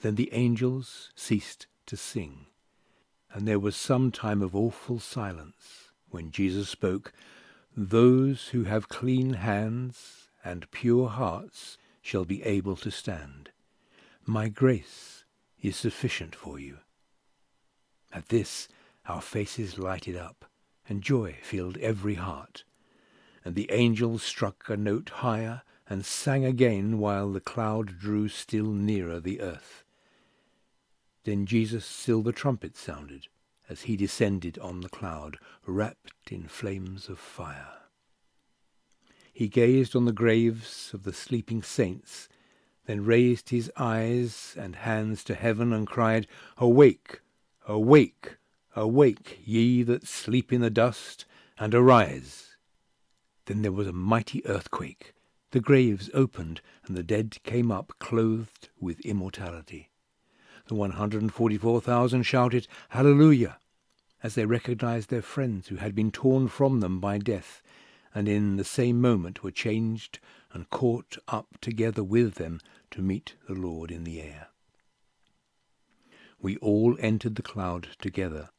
Then the angels ceased to sing, and there was some time of awful silence, when Jesus spoke, "Those who have clean hands and pure hearts shall be able to stand. My grace is sufficient for you." At this our faces lighted up, and joy filled every heart. And the angels struck a note higher and sang again, while the cloud drew still nearer the earth. Then Jesus' silver trumpet sounded, as he descended on the cloud, wrapped in flames of fire. He gazed on the graves of the sleeping saints, then raised his eyes and hands to heaven and cried, "Awake, awake, awake, ye that sleep in the dust, and arise." Then there was a mighty earthquake. The graves opened, and the dead came up, clothed with immortality. The 144,000 shouted, "Hallelujah!" as they recognized their friends who had been torn from them by death, and in the same moment were changed and caught up together with them to meet the Lord in the air. We all entered the cloud together,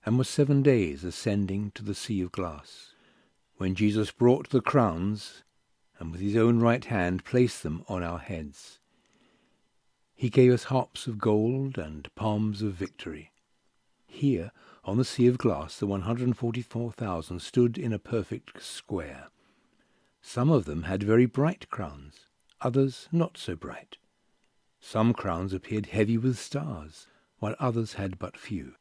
and were 7 days ascending to the sea of glass, when Jesus brought the crowns, and with his own right hand placed them on our heads. He gave us harps of gold and palms of victory. Here, on the sea of glass, the 144,000 stood in a perfect square. Some of them had very bright crowns, others not so bright. Some crowns appeared heavy with stars, while others had but few.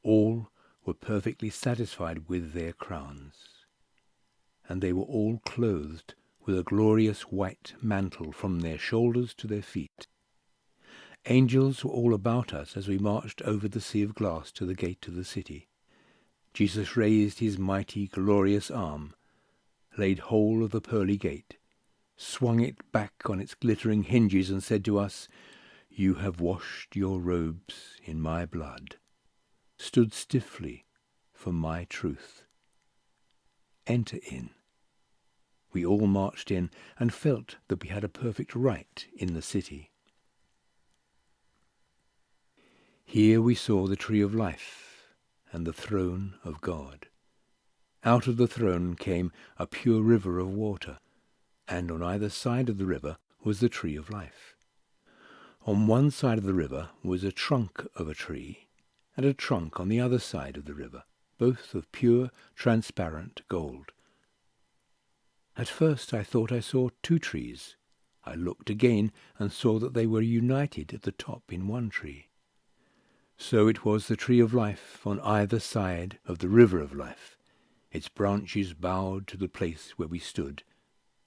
All were perfectly satisfied with their crowns, and they were all clothed with a glorious white mantle from their shoulders to their feet. Angels were all about us as we marched over the sea of glass to the gate of the city. Jesus raised his mighty, glorious arm, laid hold of the pearly gate, swung it back on its glittering hinges, and said to us, "You have washed your robes in my blood, stood stiffly for my truth. Enter in." We all marched in, and felt that we had a perfect right in the city. Here we saw the tree of life and the throne of God. Out of the throne came a pure river of water, and on either side of the river was the tree of life. On one side of the river was a trunk of a tree, and a trunk on the other side of the river, both of pure, transparent gold. At first I thought I saw 2 trees. I looked again and saw that they were united at the top in one tree. So it was the tree of life on either side of the river of life. Its branches bowed to the place where we stood,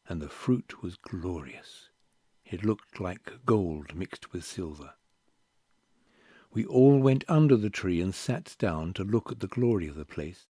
and the fruit was glorious. It looked like gold mixed with silver. We all went under the tree and sat down to look at the glory of the place.